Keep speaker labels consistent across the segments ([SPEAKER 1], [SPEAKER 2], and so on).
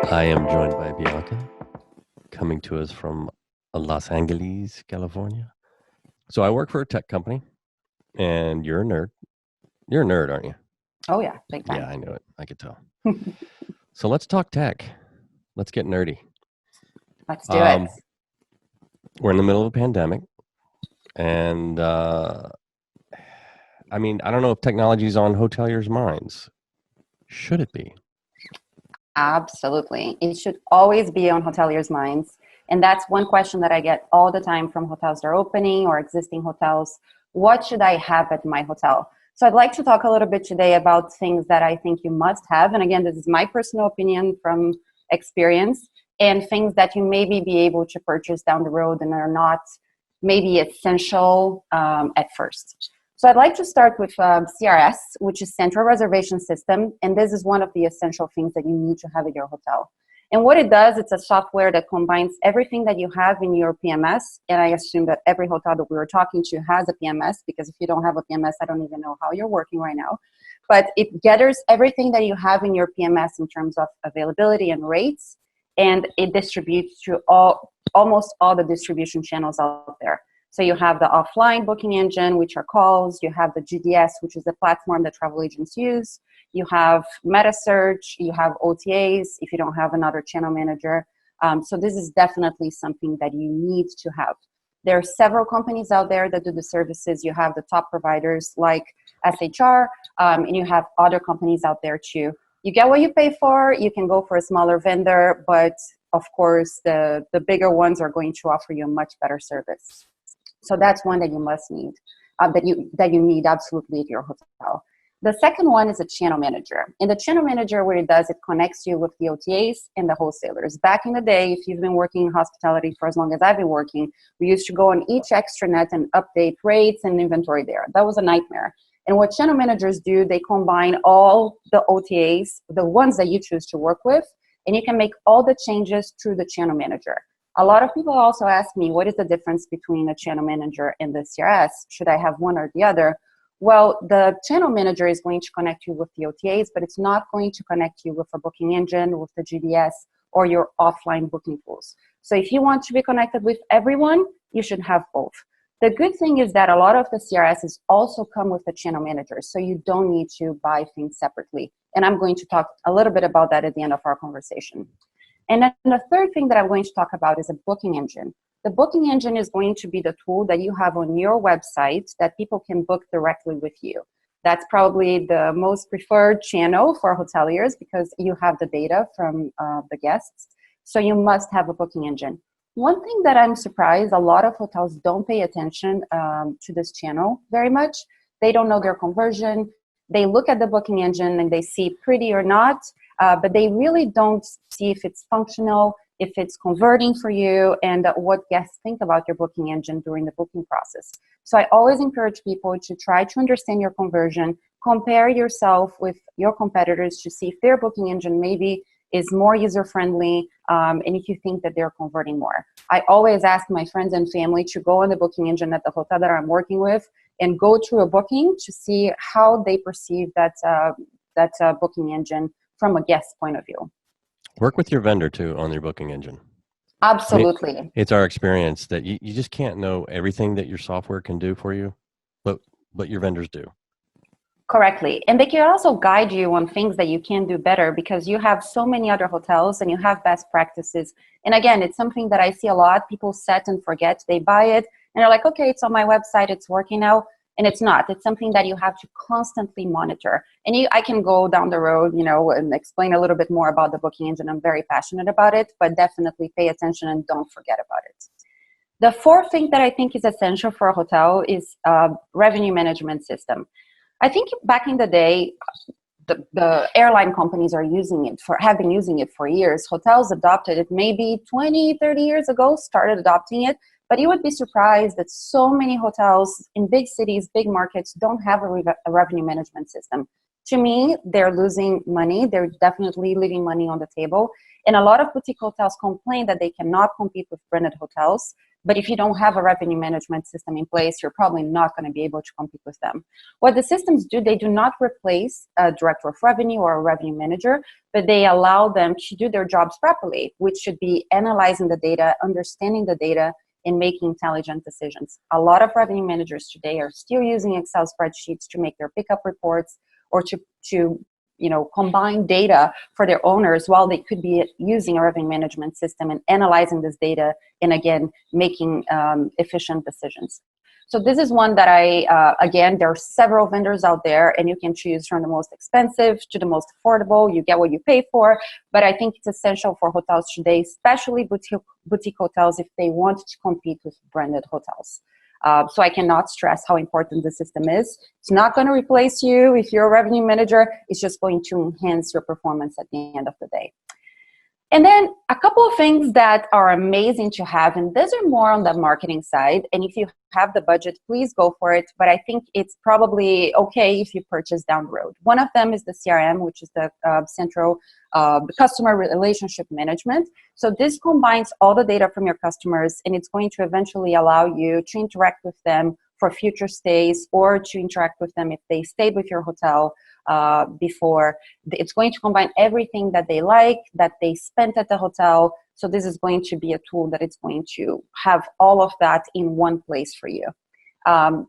[SPEAKER 1] I am joined by Bianca, coming to us from Los Angeles, California. So I work for a tech company, and you're a nerd. You're a nerd, aren't you?
[SPEAKER 2] Oh yeah, big
[SPEAKER 1] Yeah,
[SPEAKER 2] time.
[SPEAKER 1] I knew it. I could tell. So let's talk tech. Let's get nerdy.
[SPEAKER 2] Let's do it.
[SPEAKER 1] We're in the middle of a pandemic, and I don't know if technology is on hoteliers' minds. Should it be?
[SPEAKER 2] Absolutely. It should always be on hoteliers' minds. And that's one question that I get all the time from hotels that are opening or existing hotels. What should I have at my hotel? So I'd like to talk a little bit today about things that I think you must have. And again, this is my personal opinion from experience, and things that you maybe be able to purchase down the road and are not maybe essential at first. So I'd like to start with CRS, which is Central Reservation System, and this is one of the essential things that you need to have at your hotel. And what it does, it's a software that combines everything that you have in your PMS, and I assume that every hotel that we were talking to has a PMS, because if you don't have a PMS, I don't even know how you're working right now. But it gathers everything that you have in your PMS in terms of availability and rates, and it distributes to almost all the distribution channels out there. So you have the offline booking engine, which are calls. You have the GDS, which is the platform that travel agents use. You have meta search. You have OTAs if you don't have another channel manager. So this is definitely something that you need to have. There are several companies out there that do the services. You have the top providers like SHR, and you have other companies out there too. You get what you pay for. You can go for a smaller vendor, but of course, the bigger ones are going to offer you a much better service. So that's one that you must need, that you need absolutely at your hotel. The second one is a channel manager. And the channel manager, what it does, it connects you with the OTAs and the wholesalers. Back in the day, if you've been working in hospitality for as long as I've been working, we used to go on each extranet and update rates and inventory there. That was a nightmare. And what channel managers do, they combine all the OTAs, the ones that you choose to work with, and you can make all the changes through the channel manager. A lot of people also ask me, what is the difference between a channel manager and the CRS? Should I have one or the other? Well, the channel manager is going to connect you with the OTAs, but it's not going to connect you with a booking engine, with the GDS, or your offline booking tools. So if you want to be connected with everyone, you should have both. The good thing is that a lot of the CRSs also come with the channel managers, so you don't need to buy things separately. And I'm going to talk a little bit about that at the end of our conversation. And then the third thing that I'm going to talk about is a booking engine. The booking engine is going to be the tool that you have on your website that people can book directly with you. That's probably the most preferred channel for hoteliers because you have the data from the guests. So you must have a booking engine. One thing that I'm surprised, a lot of hotels don't pay attention to this channel very much. They don't know their conversion. They look at the booking engine and they see pretty or not, but they really don't see if it's functional, if it's converting for you, and what guests think about your booking engine during the booking process. So I always encourage people to try to understand your conversion, compare yourself with your competitors to see if their booking engine maybe is more user-friendly, and if you think that they're converting more. I always ask my friends and family to go on the booking engine at the hotel that I'm working with and go through a booking to see how they perceive that booking engine from a guest point of view.
[SPEAKER 1] Work with your vendor too on your booking engine.
[SPEAKER 2] Absolutely.
[SPEAKER 1] It's our experience that you just can't know everything that your software can do for you, but your vendors do.
[SPEAKER 2] Correctly. And they can also guide you on things that you can do better because you have so many other hotels and you have best practices. And again, it's something that I see a lot. People set and forget. They buy it and they're like, okay, it's on my website. It's working now. And it's not. It's something that you have to constantly monitor. And I can go down the road, and explain a little bit more about the booking engine. I'm very passionate about it, but definitely pay attention and don't forget about it. The fourth thing that I think is essential for a hotel is revenue management system. I think back in the day, the airline companies have been using it for years. Hotels adopted it maybe 20, 30 years ago, started adopting it. But you would be surprised that so many hotels in big cities, big markets, don't have a revenue management system. To me, they're losing money. They're definitely leaving money on the table. And a lot of boutique hotels complain that they cannot compete with branded hotels. But if you don't have a revenue management system in place, you're probably not going to be able to compete with them. What the systems do, they do not replace a director of revenue or a revenue manager, but they allow them to do their jobs properly, which should be analyzing the data, understanding the data, and making intelligent decisions. A lot of revenue managers today are still using Excel spreadsheets to make their pickup reports or to combine data for their owners, while they could be using a revenue management system and analyzing this data and, again, making efficient decisions. So this is one that again, there are several vendors out there, and you can choose from the most expensive to the most affordable. You get what you pay for, but I think it's essential for hotels today, especially boutique hotels, if they want to compete with branded hotels. So I cannot stress how important the system is. It's not going to replace you if you're a revenue manager. It's just going to enhance your performance at the end of the day. And then a couple of things that are amazing to have, and these are more on the marketing side. And if you have the budget, please go for it. But I think it's probably okay if you purchase down the road. One of them is the CRM, which is the central customer relationship management. So this combines all the data from your customers, and it's going to eventually allow you to interact with them for future stays, or to interact with them if they stayed with your hotel before. It's going to combine everything that they like, that they spent at the hotel. So this is going to be a tool that it's going to have all of that in one place for you.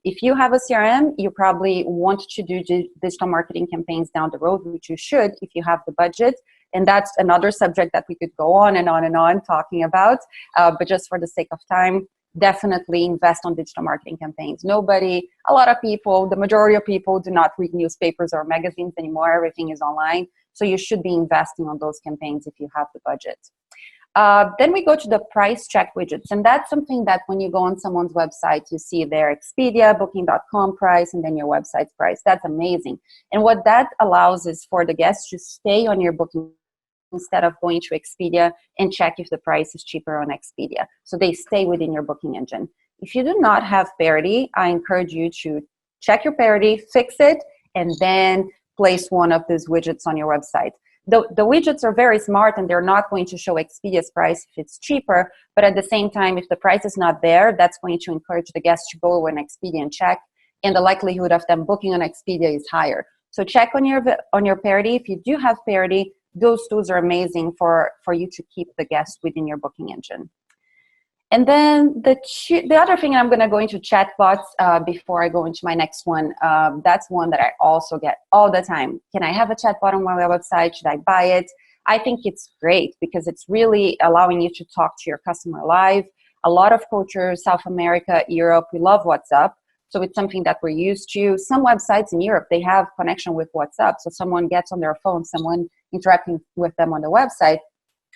[SPEAKER 2] If you have a CRM, you probably want to do digital marketing campaigns down the road, which you should if you have the budget. And that's another subject that we could go on and on and on talking about. But just for the sake of time, definitely invest on digital marketing campaigns. A lot of people, the majority of people do not read newspapers or magazines anymore. Everything is online. So you should be investing on those campaigns if you have the budget. Then we go to the price check widgets. And that's something that when you go on someone's website, you see their Expedia, Booking.com price, and then your website's price. That's amazing. And what that allows is for the guests to stay on your booking instead of going to Expedia and check if the price is cheaper on Expedia. So they stay within your booking engine. If you do not have parity, I encourage you to check your parity, fix it, and then place one of these widgets on your website. The widgets are very smart, and they're not going to show Expedia's price if it's cheaper, but at the same time, if the price is not there, that's going to encourage the guests to go on Expedia and check, and the likelihood of them booking on Expedia is higher. So check on your parity. If you do have parity, those tools are amazing for you to keep the guests within your booking engine. And then the other thing, I'm going to go into chatbots before I go into my next one. That's one that I also get all the time. Can I have a chatbot on my website? Should I buy it? I think it's great because it's really allowing you to talk to your customer live. A lot of cultures, South America, Europe, we love WhatsApp. So it's something that we're used to. Some websites in Europe, they have connection with WhatsApp. So someone gets on their phone, someone interacting with them on the website.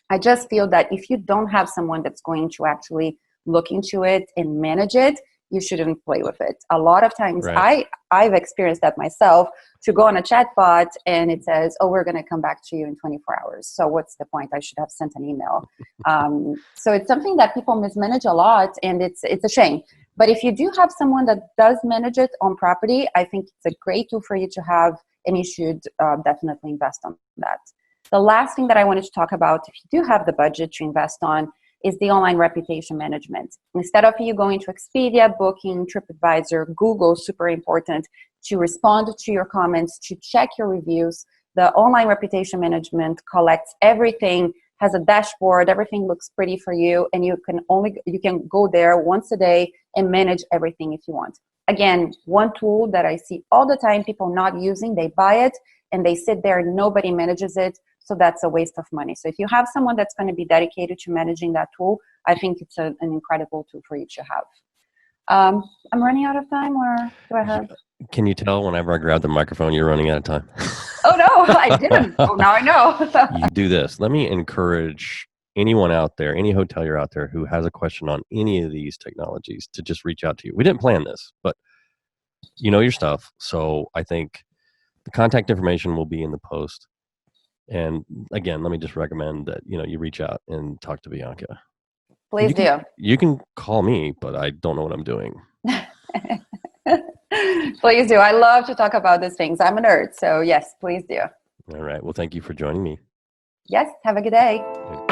[SPEAKER 2] I just feel that if you don't have someone that's going to actually look into it and manage it, you shouldn't play with it. A lot of times, right. I've experienced that myself, to go on a chatbot and it says, oh, we're going to come back to you in 24 hours. So what's the point? I should have sent an email. So it's something that people mismanage a lot, and it's a shame. But if you do have someone that does manage it on property, I think it's a great tool for you to have, and you should definitely invest on that. The last thing that I wanted to talk about, if you do have the budget to invest on, is the online reputation management. Instead of you going to Expedia, Booking, TripAdvisor, Google, super important, to respond to your comments, to check your reviews, the online reputation management collects everything, has a dashboard, everything looks pretty for you, and you can go there once a day and manage everything if you want. Again, one tool that I see all the time, people not using, they buy it and they sit there, nobody manages it, so that's a waste of money. So if you have someone that's going to be dedicated to managing that tool, I think it's an incredible tool for you to have. I'm running out of time, or do I have?
[SPEAKER 1] Can you tell whenever I grab the microphone, you're running out of time?
[SPEAKER 2] Oh, no, I didn't. Oh, now I know.
[SPEAKER 1] You do this. Let me encourage anyone out there, any hotelier out there who has a question on any of these technologies to just reach out to you. We didn't plan this, but you know your stuff. So I think the contact information will be in the post. And again, let me just recommend that, you reach out and talk to Bianca.
[SPEAKER 2] Please do.
[SPEAKER 1] You can call me, but I don't know what I'm doing.
[SPEAKER 2] Please do. I love to talk about these things. I'm a nerd. So yes, please do.
[SPEAKER 1] All right. Well, thank you for joining me.
[SPEAKER 2] Yes. Have a good day.
[SPEAKER 1] Good.